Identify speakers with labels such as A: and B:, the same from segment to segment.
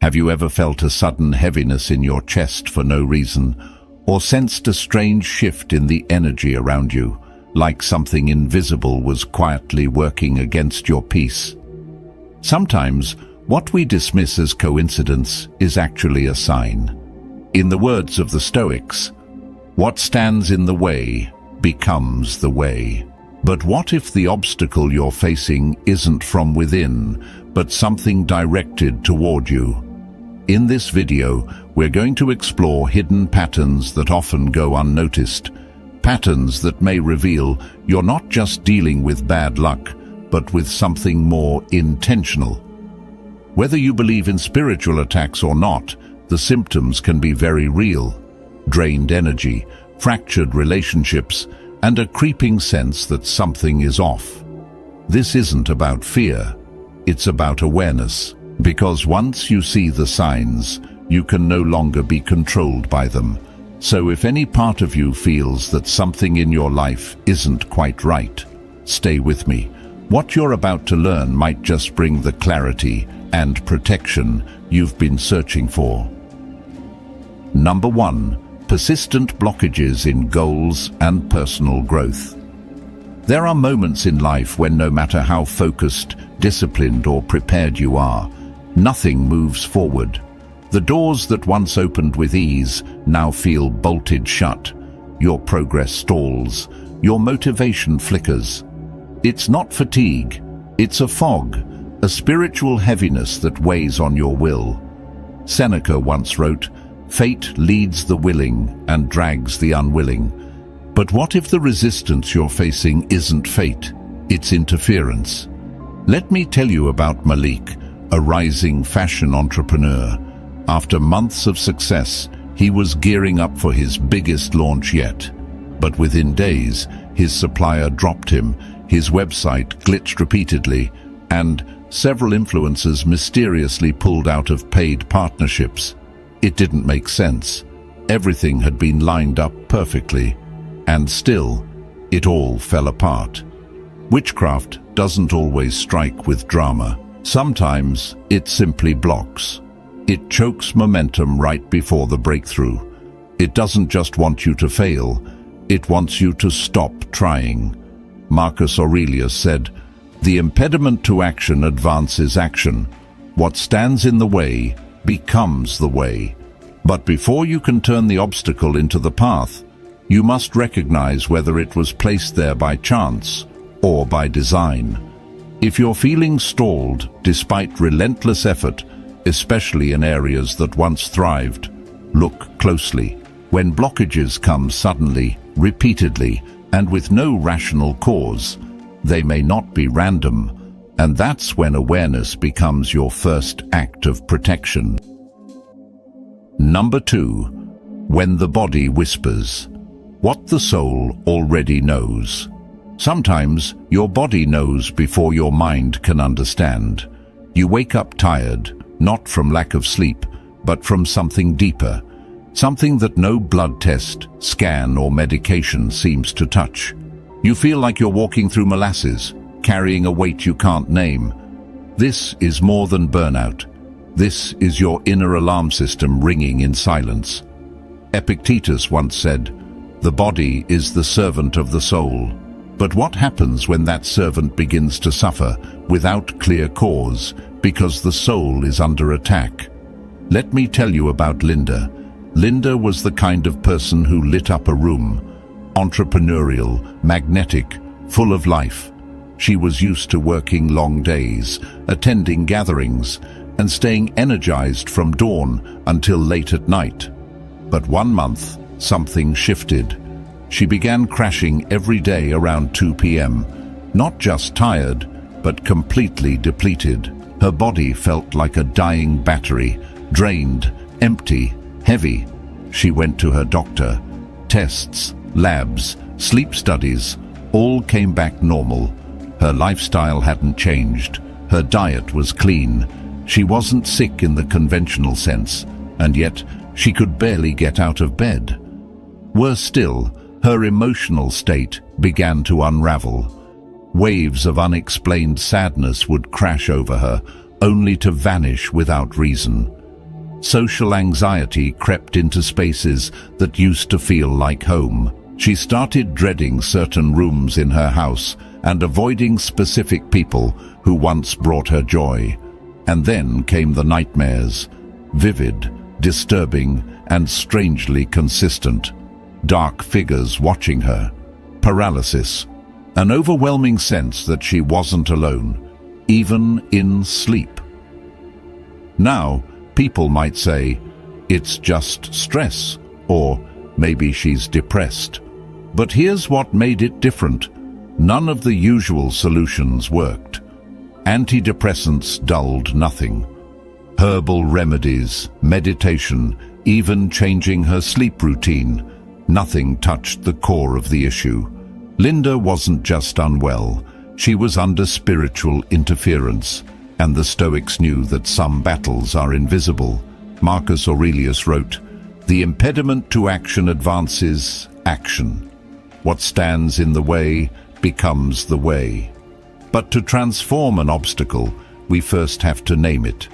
A: Have you ever felt a sudden heaviness in your chest for no reason, or sensed a strange shift in the energy around you, like something invisible was quietly working against your peace? Sometimes, what we dismiss as coincidence is actually a sign. In the words of the Stoics, what stands in the way becomes the way. But what if the obstacle you're facing isn't from within, but something directed toward you? In this video, we're going to explore hidden patterns that often go unnoticed, patterns that may reveal you're not just dealing with bad luck, but with something more intentional. Whether you believe in spiritual attacks or not, the symptoms can be very real. Drained energy, fractured relationships, and a creeping sense that something is off. This isn't about fear, it's about awareness. Because once you see the signs, you can no longer be controlled by them. So if any part of you feels that something in your life isn't quite right, stay with me. What you're about to learn might just bring the clarity and protection you've been searching for. Number 1. Persistent blockages in goals and personal growth. There are moments in life when no matter how focused, disciplined, or prepared you are, nothing moves forward. The doors that once opened with ease now feel bolted shut. Your progress stalls. Your motivation flickers. It's not fatigue. It's a fog, a spiritual heaviness that weighs on your will. Seneca once wrote, "Fate leads the willing and drags the unwilling." But what if the resistance you're facing isn't fate? It's interference. Let me tell you about Malik, a rising fashion entrepreneur. After months of success, he was gearing up for his biggest launch yet. But within days, his supplier dropped him, his website glitched repeatedly, and several influencers mysteriously pulled out of paid partnerships. It didn't make sense. Everything had been lined up perfectly, and still, it all fell apart. Witchcraft doesn't always strike with drama. Sometimes it simply blocks. It chokes momentum right before the breakthrough. It doesn't just want you to fail, it wants you to stop trying. Marcus Aurelius said, "The impediment to action advances action. What stands in the way becomes the way." But before you can turn the obstacle into the path, you must recognize whether it was placed there by chance or by design. If you're feeling stalled despite relentless effort, especially in areas that once thrived, look closely. When blockages come suddenly, repeatedly, and with no rational cause, they may not be random, and that's when awareness becomes your first act of protection. Number 2. When the body whispers. What the soul already knows. Sometimes your body knows before your mind can understand. You wake up tired, not from lack of sleep, but from something deeper, something that no blood test, scan, or medication seems to touch. You feel like you're walking through molasses, carrying a weight you can't name. This is more than burnout. This is your inner alarm system ringing in silence. Epictetus once said, "The body is the servant of the soul." But what happens when that servant begins to suffer without clear cause because the soul is under attack? Let me tell you about Linda. Linda was the kind of person who lit up a room. Entrepreneurial, magnetic, full of life. She was used to working long days, attending gatherings, and staying energized from dawn until late at night. But one month, something shifted. She began crashing every day around 2 p.m., not just tired, but completely depleted. Her body felt like a dying battery, drained, empty, heavy. She went to her doctor. Tests, labs, sleep studies, all came back normal. Her lifestyle hadn't changed. Her diet was clean. She wasn't sick in the conventional sense, and yet she could barely get out of bed. Worse still, her emotional state began to unravel. Waves of unexplained sadness would crash over her, only to vanish without reason. Social anxiety crept into spaces that used to feel like home. She started dreading certain rooms in her house and avoiding specific people who once brought her joy. And then came the nightmares, vivid, disturbing, and strangely consistent. Dark figures watching her, paralysis, an overwhelming sense that she wasn't alone, even in sleep. Now, people might say, it's just stress, or maybe she's depressed. But here's what made it different. None of the usual solutions worked. Antidepressants dulled nothing. Herbal remedies, meditation, even changing her sleep routine, nothing touched the core of the issue. Linda wasn't just unwell, she was under spiritual interference, and the Stoics knew that some battles are invisible. Marcus Aurelius wrote, "The impediment to action advances action. What stands in the way becomes the way." But to transform an obstacle, we first have to name it.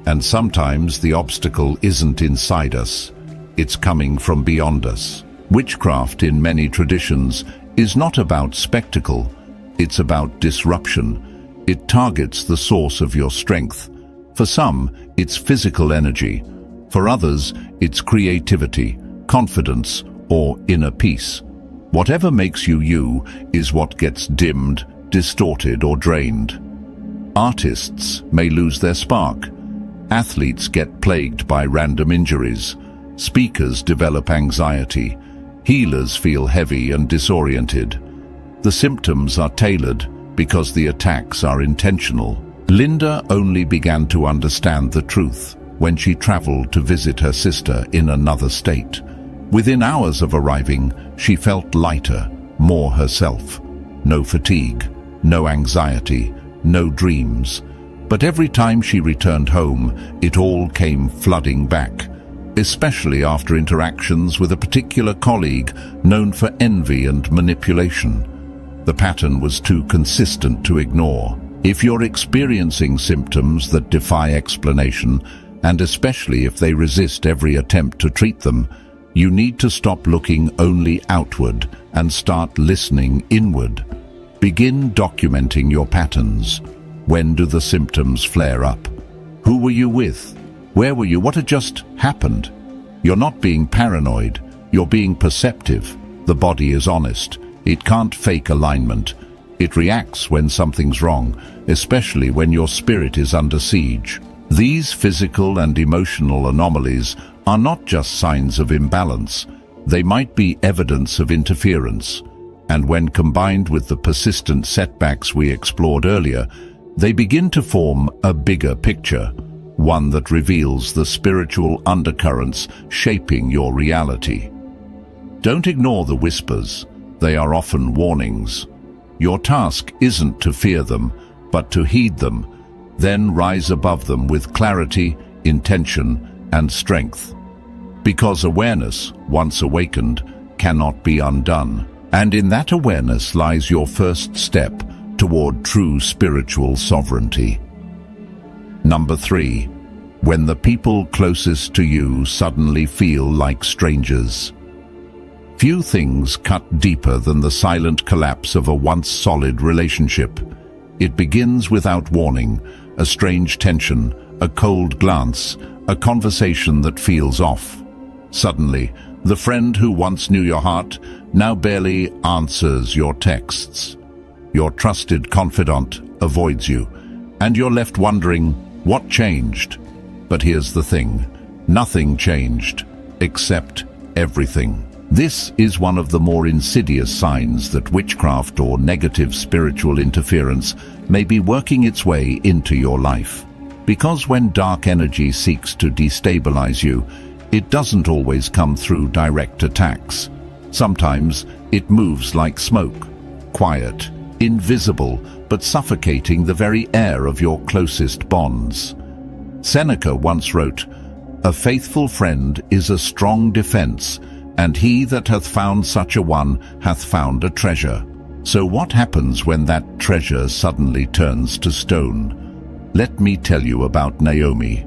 A: And sometimes the obstacle isn't inside us, it's coming from beyond us. Witchcraft in many traditions is not about spectacle, it's about disruption. It targets the source of your strength. For some, it's physical energy. For others, it's creativity, confidence, or inner peace. Whatever makes you you is what gets dimmed, distorted, or drained. Artists may lose their spark. Athletes get plagued by random injuries. Speakers develop anxiety. Healers feel heavy and disoriented. The symptoms are tailored because the attacks are intentional. Linda only began to understand the truth when she traveled to visit her sister in another state. Within hours of arriving, she felt lighter, more herself. No fatigue, no anxiety, no dreams. But every time she returned home, it all came flooding back, especially after interactions with a particular colleague known for envy and manipulation. The pattern was too consistent to ignore. If you're experiencing symptoms that defy explanation, and especially if they resist every attempt to treat them, you need to stop looking only outward and start listening inward. Begin documenting your patterns. When do the symptoms flare up? Who were you with? Where were you? What had just happened? You're not being paranoid. You're being perceptive. The body is honest. It can't fake alignment. It reacts when something's wrong, especially when your spirit is under siege. These physical and emotional anomalies are not just signs of imbalance. They might be evidence of interference. And when combined with the persistent setbacks we explored earlier, they begin to form a bigger picture, one that reveals the spiritual undercurrents shaping your reality. Don't ignore the whispers. They are often warnings. Your task isn't to fear them, but to heed them, then rise above them with clarity, intention, and strength. Because awareness, once awakened, cannot be undone. And in that awareness lies your first step toward true spiritual sovereignty. Number 3. When the people closest to you suddenly feel like strangers. Few things cut deeper than the silent collapse of a once solid relationship. It begins without warning, a strange tension, a cold glance, a conversation that feels off. Suddenly, the friend who once knew your heart now barely answers your texts. Your trusted confidant avoids you, and you're left wondering, what changed? But here's the thing, nothing changed, except everything. This is one of the more insidious signs that witchcraft or negative spiritual interference may be working its way into your life. Because when dark energy seeks to destabilize you, it doesn't always come through direct attacks. Sometimes it moves like smoke, quiet, invisible, but suffocating the very air of your closest bonds. Seneca once wrote, "A faithful friend is a strong defense, and he that hath found such a one hath found a treasure." So what happens when that treasure suddenly turns to stone? Let me tell you about Naomi.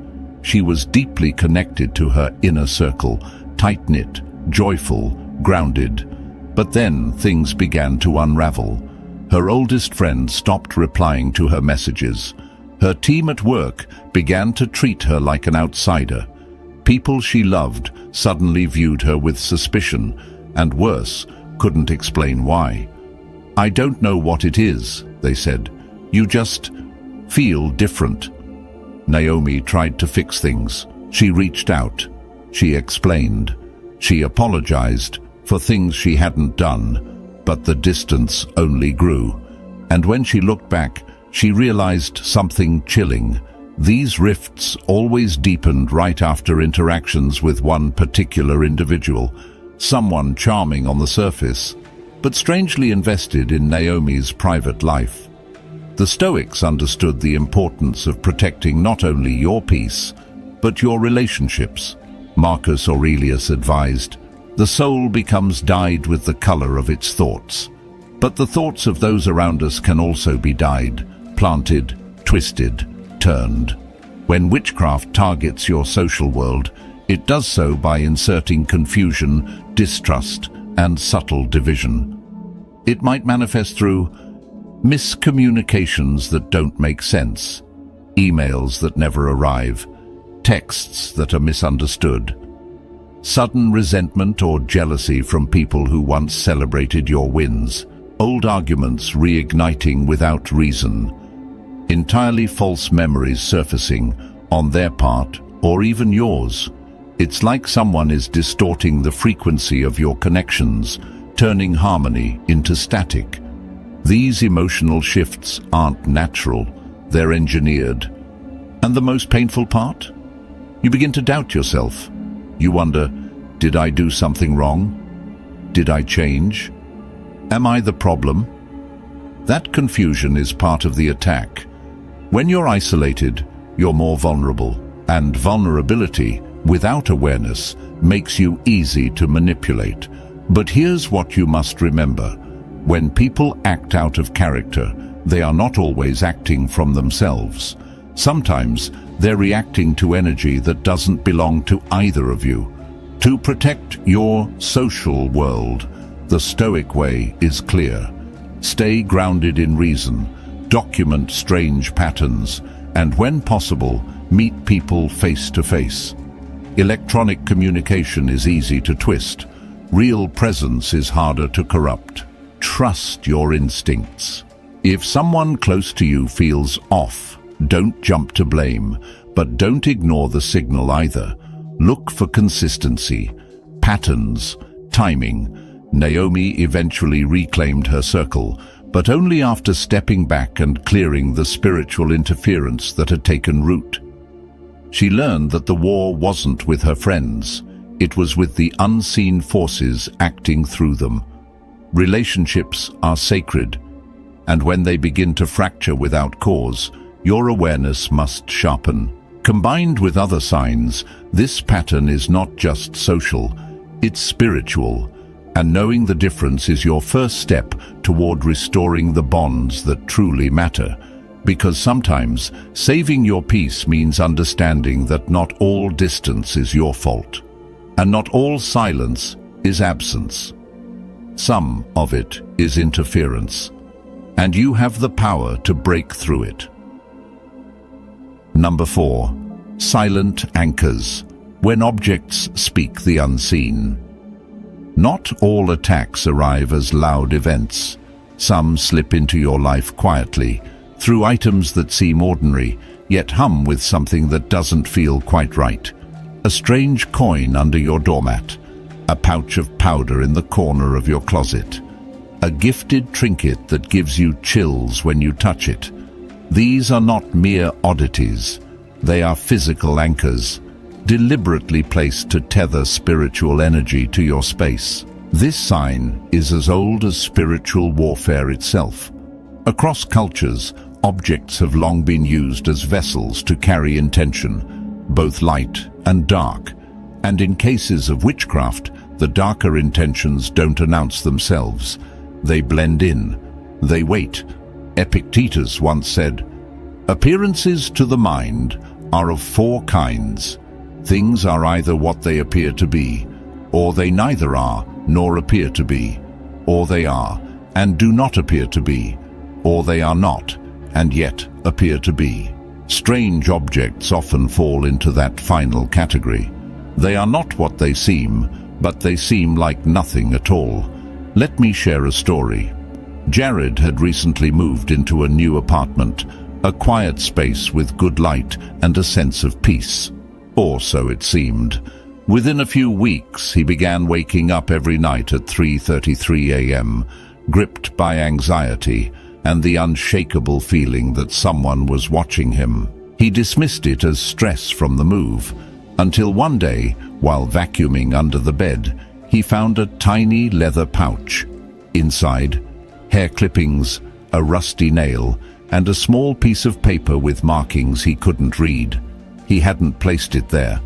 A: She was deeply connected to her inner circle, tight-knit, joyful, grounded. But then things began to unravel. Her oldest friend stopped replying to her messages. Her team at work began to treat her like an outsider. People she loved suddenly viewed her with suspicion, and worse, couldn't explain why. "I don't know what it is," they said. "You just feel different." Naomi tried to fix things. She reached out. She explained. She apologized for things she hadn't done, but the distance only grew. And when she looked back, she realized something chilling. These rifts always deepened right after interactions with one particular individual, someone charming on the surface, but strangely invested in Naomi's private life. The Stoics understood the importance of protecting not only your peace, but your relationships. Marcus Aurelius advised, "The soul becomes dyed with the color of its thoughts." But the thoughts of those around us can also be dyed, planted, twisted, turned. When witchcraft targets your social world, it does so by inserting confusion, distrust, and subtle division. It might manifest through miscommunications that don't make sense, emails that never arrive, texts that are misunderstood, sudden resentment or jealousy from people who once celebrated your wins, old arguments reigniting without reason, entirely false memories surfacing on their part or even yours. It's like someone is distorting the frequency of your connections, turning harmony into static. These emotional shifts aren't natural, they're engineered. And the most painful part? You begin to doubt yourself. You wonder, did I do something wrong? Did I change? Am I the problem? That confusion is part of the attack. When you're isolated, you're more vulnerable, and vulnerability, without awareness, makes you easy to manipulate. But here's what you must remember. When people act out of character, they are not always acting from themselves. Sometimes they're reacting to energy that doesn't belong to either of you. To protect your social world, the Stoic way is clear. Stay grounded in reason, document strange patterns, and when possible, meet people face to face. Electronic communication is easy to twist. Real presence is harder to corrupt. Trust your instincts. If someone close to you feels off, don't jump to blame, but don't ignore the signal either. Look for consistency, patterns, timing. Naomi eventually reclaimed her circle, but only after stepping back and clearing the spiritual interference that had taken root. She learned that the war wasn't with her friends, it was with the unseen forces acting through them. Relationships are sacred, and when they begin to fracture without cause, your awareness must sharpen. Combined with other signs, this pattern is not just social, it's spiritual, and knowing the difference is your first step toward restoring the bonds that truly matter. Because sometimes saving your peace means understanding that not all distance is your fault, and not all silence is absence. Some of it is interference, and you have the power to break through it. Number 4. Silent anchors. When objects speak the unseen. Not all attacks arrive as loud events. Some slip into your life quietly, through items that seem ordinary, yet hum with something that doesn't feel quite right. A strange coin under your doormat, a pouch of powder in the corner of your closet, a gifted trinket that gives you chills when you touch it. These are not mere oddities. They are physical anchors, deliberately placed to tether spiritual energy to your space. This sign is as old as spiritual warfare itself. Across cultures, objects have long been used as vessels to carry intention, both light and dark. And in cases of witchcraft, the darker intentions don't announce themselves. They blend in. They wait. Epictetus once said, "Appearances to the mind are of four kinds. Things are either what they appear to be, or they neither are nor appear to be, or they are and do not appear to be, or they are not and yet appear to be. Strange objects often fall into that final category. They are not what they seem, but they seem like nothing at all. Let me share a story. Jared had recently moved into a new apartment, a quiet space with good light and a sense of peace. Or so it seemed. Within a few weeks, he began waking up every night at 3:33 a.m., gripped by anxiety and the unshakable feeling that someone was watching him. He dismissed it as stress from the move, until one day, while vacuuming under the bed, he found a tiny leather pouch. Inside, hair clippings, a rusty nail, and a small piece of paper with markings he couldn't read. He hadn't placed it there.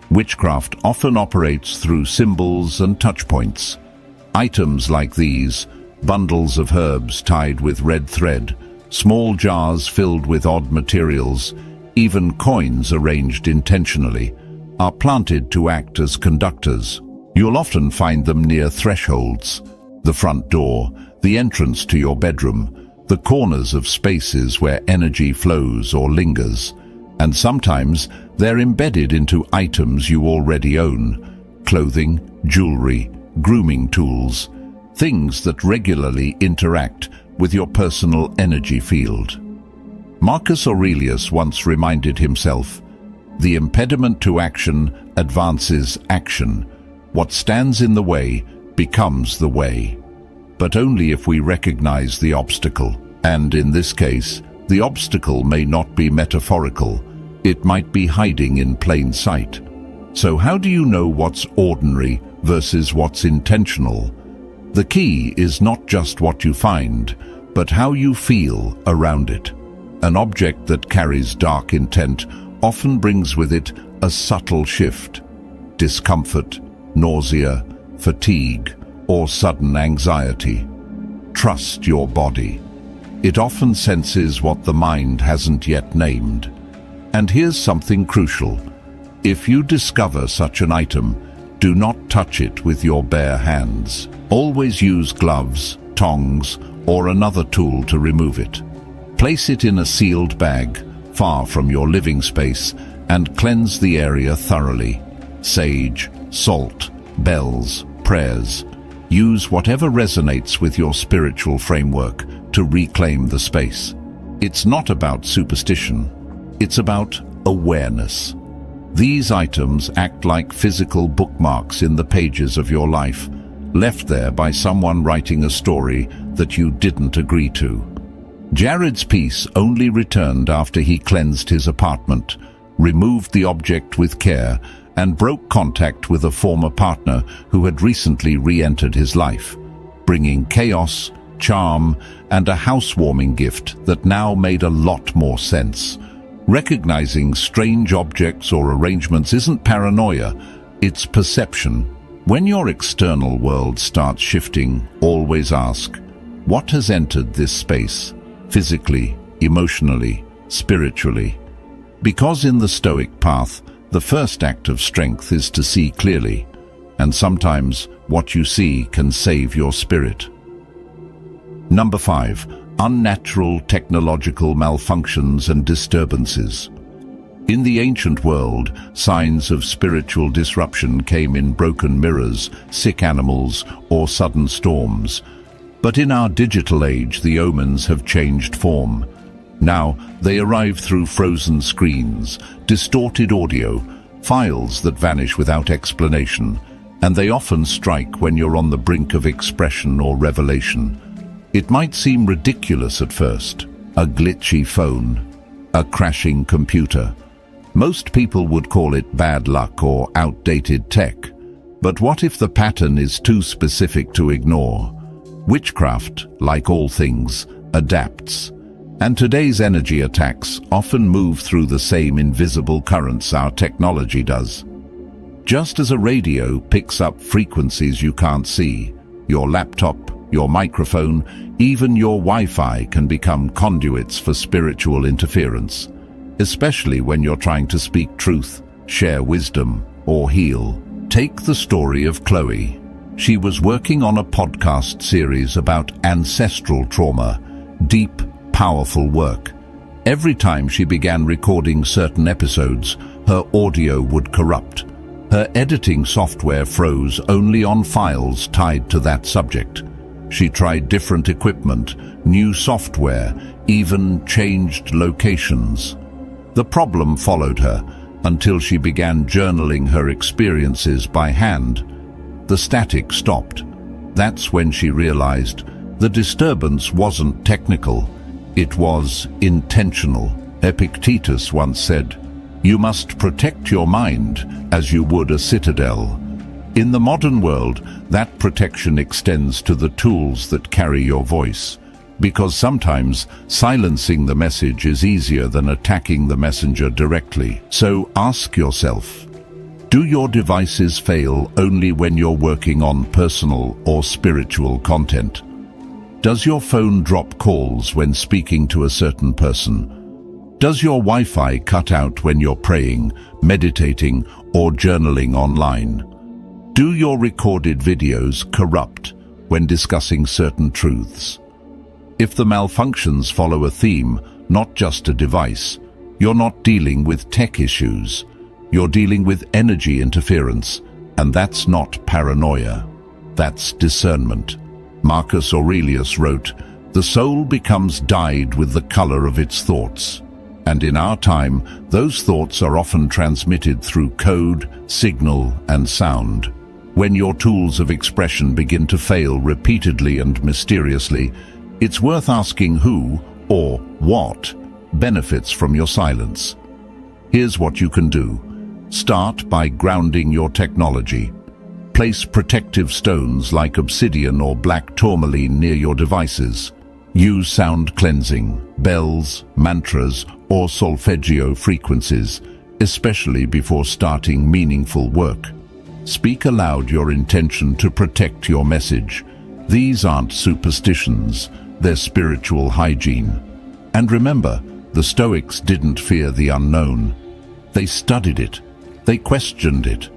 A: Witchcraft often operates through symbols and touch points. Items like these, bundles of herbs tied with red thread, small jars filled with odd materials, even coins arranged intentionally, are planted to act as conductors. You'll often find them near thresholds, the front door, the entrance to your bedroom, the corners of spaces where energy flows or lingers, and sometimes they're embedded into items you already own: clothing, jewelry, grooming tools, things that regularly interact with your personal energy field. Marcus Aurelius once reminded himself, "The impediment to action advances action. What stands in the way becomes the way." But only if we recognize the obstacle. And in this case, the obstacle may not be metaphorical. It might be hiding in plain sight. So how do you know what's ordinary versus what's intentional? The key is not just what you find, but how you feel around it. An object that carries dark intent often brings with it a subtle shift: discomfort, nausea, fatigue, or sudden anxiety. Trust your body. It often senses what the mind hasn't yet named. And here's something crucial. If you discover such an item, do not touch it with your bare hands. Always use gloves, tongs, or another tool to remove it. Place it in a sealed bag, far from your living space, and cleanse the area thoroughly. Sage, salt, bells, prayers. Use whatever resonates with your spiritual framework to reclaim the space. It's not about superstition. It's about awareness. These items act like physical bookmarks in the pages of your life, left there by someone writing a story that you didn't agree to. Jared's peace only returned after he cleansed his apartment, removed the object with care, and broke contact with a former partner who had recently re-entered his life, bringing chaos, charm, and a housewarming gift that now made a lot more sense. Recognizing strange objects or arrangements isn't paranoia, it's perception. When your external world starts shifting, always ask, what has entered this space? Physically, emotionally, spiritually. Because in the Stoic path, the first act of strength is to see clearly, and sometimes what you see can save your spirit. Number 5. Unnatural technological malfunctions and disturbances. In the ancient world, signs of spiritual disruption came in broken mirrors, sick animals, or sudden storms. But in our digital age, the omens have changed form. Now, they arrive through frozen screens, distorted audio, files that vanish without explanation, and they often strike when you're on the brink of expression or revelation. It might seem ridiculous at first: a glitchy phone, a crashing computer. Most people would call it bad luck or outdated tech. But what if the pattern is too specific to ignore? Witchcraft, like all things, adapts. And today's energy attacks often move through the same invisible currents our technology does. Just as a radio picks up frequencies you can't see, your laptop, your microphone, even your Wi-Fi can become conduits for spiritual interference. especially when you're trying to speak truth, share wisdom, or heal. Take the story of Chloe. She was working on a podcast series about ancestral trauma, deep, powerful work. Every time she began recording certain episodes, her audio would corrupt. Her editing software froze only on files tied to that subject. She tried different equipment, new software, even changed locations. The problem followed her until she began journaling her experiences by hand. The static stopped. That's when she realized the disturbance wasn't technical, it was intentional. Epictetus once said, "You must protect your mind as you would a citadel." In the modern world, that protection extends to the tools that carry your voice, because sometimes silencing the message is easier than attacking the messenger directly. So ask yourself, do your devices fail only when you're working on personal or spiritual content? Does your phone drop calls when speaking to a certain person? Does your Wi-Fi cut out when you're praying, meditating, or journaling online? Do your recorded videos corrupt when discussing certain truths? If the malfunctions follow a theme, not just a device, you're not dealing with tech issues. You're dealing with energy interference, and that's not paranoia. That's discernment. Marcus Aurelius wrote, "The soul becomes dyed with the color of its thoughts." And in our time, those thoughts are often transmitted through code, signal, and sound. When your tools of expression begin to fail repeatedly and mysteriously, it's worth asking who, or what, benefits from your silence. Here's what you can do. Start by grounding your technology. Place protective stones like obsidian or black tourmaline near your devices. Use sound cleansing, bells, mantras, or solfeggio frequencies, especially before starting meaningful work. Speak aloud your intention to protect your message. These aren't superstitions, they're spiritual hygiene. And remember, the Stoics didn't fear the unknown. They studied it. They questioned it.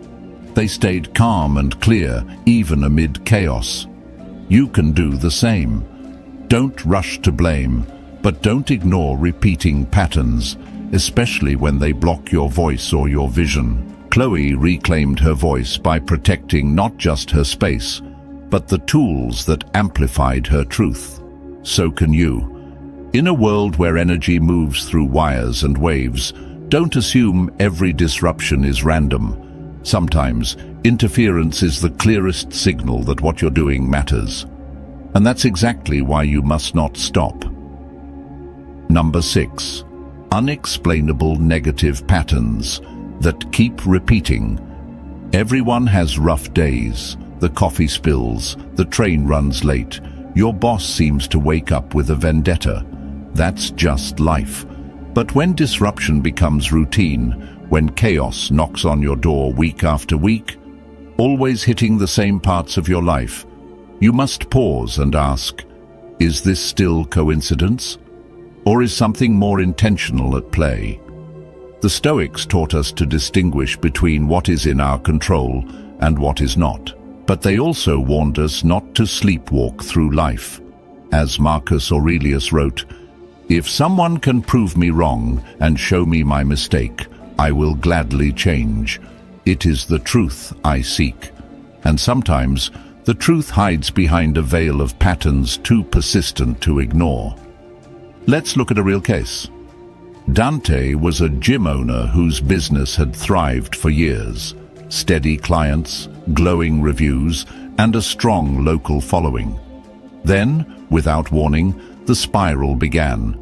A: They stayed calm and clear, even amid chaos. You can do the same. Don't rush to blame, but don't ignore repeating patterns, especially when they block your voice or your vision. Chloe reclaimed her voice by protecting not just her space, but the tools that amplified her truth. So can you. In a world where energy moves through wires and waves, don't assume every disruption is random. Sometimes, interference is the clearest signal that what you're doing matters. And that's exactly why you must not stop. Number 6. Unexplainable negative patterns that keep repeating. Everyone has rough days. The coffee spills, the train runs late, your boss seems to wake up with a vendetta. That's just life. But when disruption becomes routine, when chaos knocks on your door week after week, always hitting the same parts of your life, you must pause and ask, is this still coincidence? Or is something more intentional at play? The Stoics taught us to distinguish between what is in our control and what is not. But they also warned us not to sleepwalk through life. As Marcus Aurelius wrote, "If someone can prove me wrong and show me my mistake, I will gladly change. It is the truth I seek." And sometimes, the truth hides behind a veil of patterns too persistent to ignore. Let's look at a real case. Dante was a gym owner whose business had thrived for years. Steady clients, glowing reviews, and a strong local following. Then, without warning, the spiral began.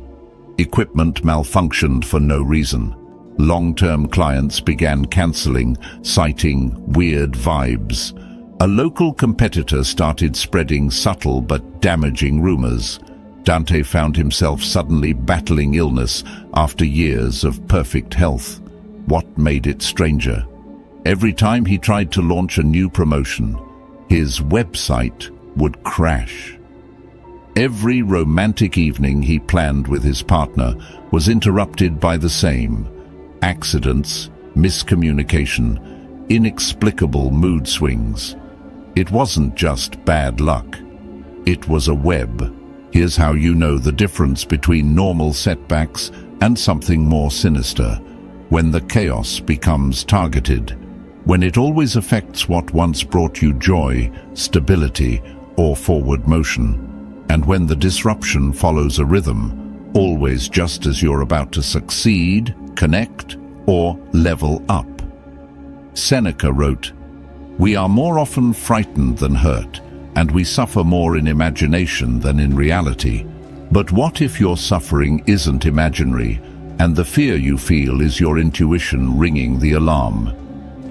A: Equipment malfunctioned for no reason. Long-term clients began cancelling, citing weird vibes. A local competitor started spreading subtle but damaging rumors. Dante found himself suddenly battling illness after years of perfect health. What made it stranger? Every time he tried to launch a new promotion, his website would crash. Every romantic evening he planned with his partner was interrupted by the same: accidents, miscommunication, inexplicable mood swings. It wasn't just bad luck. It was a web. Here's how you know the difference between normal setbacks and something more sinister: when the chaos becomes targeted, when it always affects what once brought you joy, stability, or forward motion, and when the disruption follows a rhythm, always just as you're about to succeed, connect, or level up. Seneca wrote, "We are more often frightened than hurt, and we suffer more in imagination than in reality. But what if your suffering isn't imaginary, and the fear you feel is your intuition ringing the alarm?"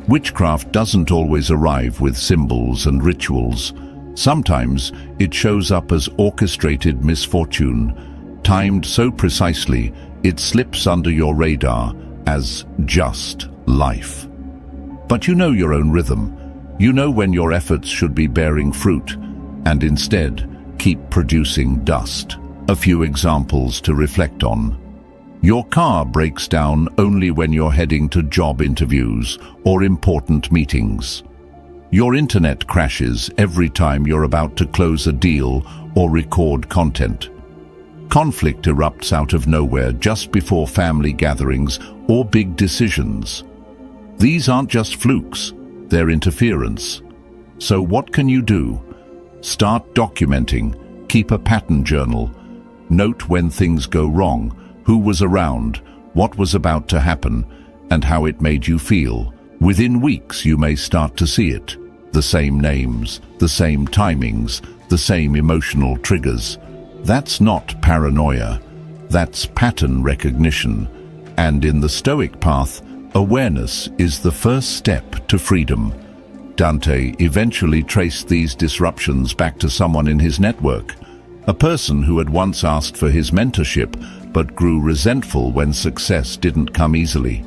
A: Witchcraft doesn't always arrive with symbols and rituals. Sometimes it shows up as orchestrated misfortune, timed so precisely it slips under your radar as just life. But you know your own rhythm. You know when your efforts should be bearing fruit, and instead keep producing dust. A few examples to reflect on. Your car breaks down only when you're heading to job interviews or important meetings. Your internet crashes every time you're about to close a deal or record content. Conflict erupts out of nowhere just before family gatherings or big decisions. These aren't just flukes, they're interference. So what can you do? Start documenting, keep a pattern journal, note when things go wrong, who was around, what was about to happen, and how it made you feel. Within weeks you may start to see it. The same names, the same timings, the same emotional triggers. That's not paranoia, that's pattern recognition. And in the Stoic path, awareness is the first step to freedom. Dante eventually traced these disruptions back to someone in his network, a person who had once asked for his mentorship but grew resentful when success didn't come easily.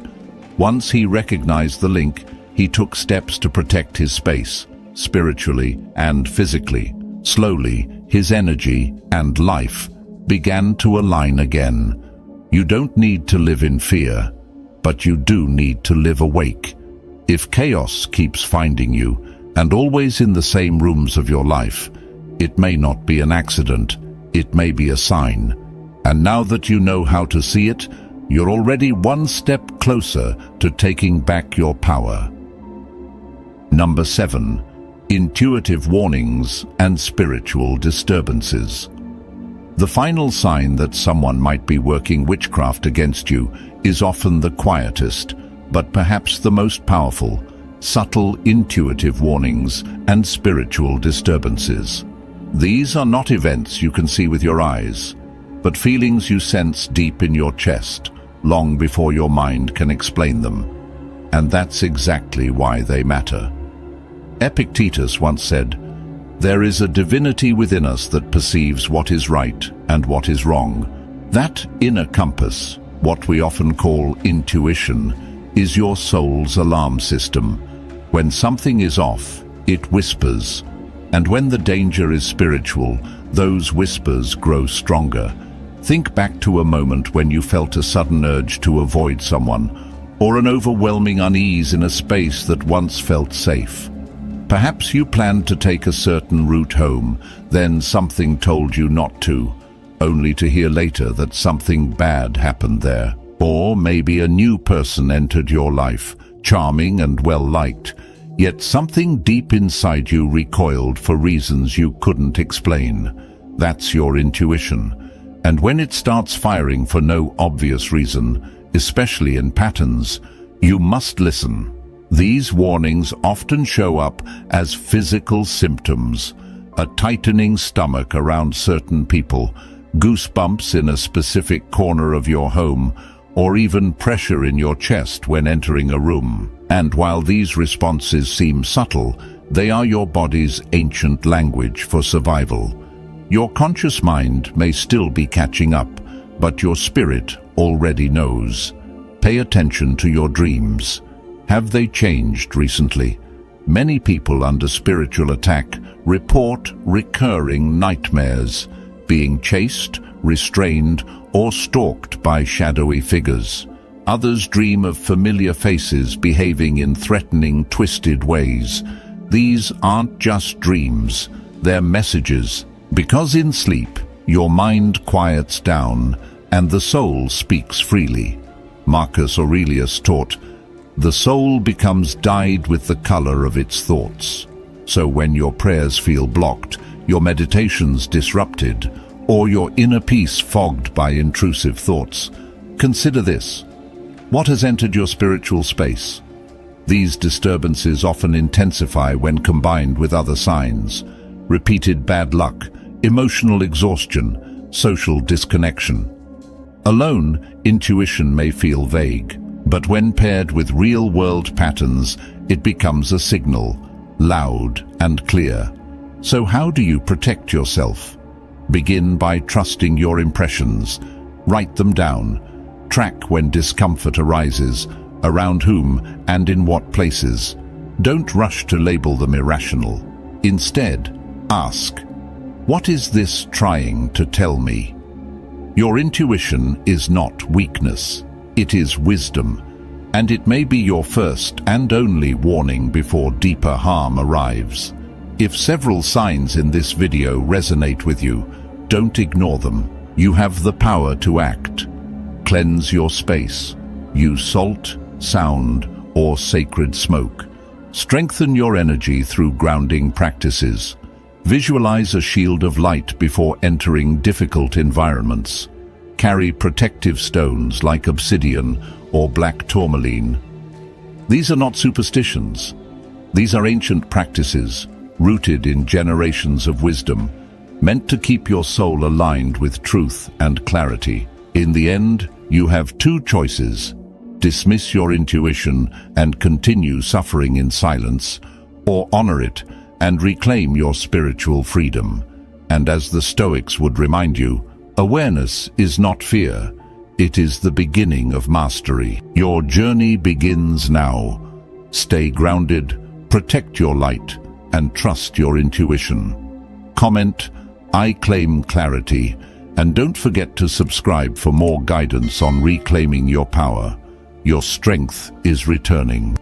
A: Once he recognized the link, he took steps to protect his space, spiritually and physically. Slowly, his energy and life began to align again. You don't need to live in fear, but you do need to live awake. If chaos keeps finding you, and always in the same rooms of your life, it may not be an accident, it may be a sign. And now that you know how to see it, you're already one step closer to taking back your power. Number 7. Intuitive warnings and spiritual disturbances. The final sign that someone might be working witchcraft against you is often the quietest, but perhaps the most powerful: subtle intuitive warnings and spiritual disturbances. These are not events you can see with your eyes, but feelings you sense deep in your chest, long before your mind can explain them. And that's exactly why they matter. Epictetus once said, "There is a divinity within us that perceives what is right and what is wrong." That inner compass, what we often call intuition, is your soul's alarm system. When something is off, it whispers. And when the danger is spiritual, those whispers grow stronger. Think back to a moment when you felt a sudden urge to avoid someone, or an overwhelming unease in a space that once felt safe. Perhaps you planned to take a certain route home, then something told you not to, only to hear later that something bad happened there. Or maybe a new person entered your life, charming and well-liked, yet something deep inside you recoiled for reasons you couldn't explain. That's your intuition. And when it starts firing for no obvious reason, especially in patterns, you must listen. These warnings often show up as physical symptoms: a tightening stomach around certain people, goosebumps in a specific corner of your home, or even pressure in your chest when entering a room. And while these responses seem subtle, they are your body's ancient language for survival. Your conscious mind may still be catching up, but your spirit already knows. Pay attention to your dreams. Have they changed recently? Many people under spiritual attack report recurring nightmares, being chased, restrained, or stalked by shadowy figures. Others dream of familiar faces behaving in threatening, twisted ways. These aren't just dreams, they're messages, because in sleep, your mind quiets down and the soul speaks freely. Marcus Aurelius taught, "The soul becomes dyed with the color of its thoughts." So when your prayers feel blocked, your meditations disrupted, or your inner peace fogged by intrusive thoughts, consider this. What has entered your spiritual space? These disturbances often intensify when combined with other signs: repeated bad luck, emotional exhaustion, social disconnection. Alone, intuition may feel vague, but when paired with real-world patterns, it becomes a signal, loud and clear. So how do you protect yourself? Begin by trusting your impressions. Write them down. Track when discomfort arises, around whom and in what places. Don't rush to label them irrational. Instead, ask, what is this trying to tell me? Your intuition is not weakness, it is wisdom, and it may be your first and only warning before deeper harm arrives. If several signs in this video resonate with you, don't ignore them. You have the power to act. Cleanse your space. Use salt, sound, or sacred smoke. Strengthen your energy through grounding practices. Visualize a shield of light before entering difficult environments. Carry protective stones like obsidian or black tourmaline. These are not superstitions. These are ancient practices, rooted in generations of wisdom, meant to keep your soul aligned with truth and clarity. In the end, you have two choices: dismiss your intuition and continue suffering in silence, or honor it and reclaim your spiritual freedom. And as the Stoics would remind you, awareness is not fear, it is the beginning of mastery. Your journey begins now. Stay grounded, protect your light, and trust your intuition. Comment, "I claim clarity," and don't forget to subscribe for more guidance on reclaiming your power. Your strength is returning.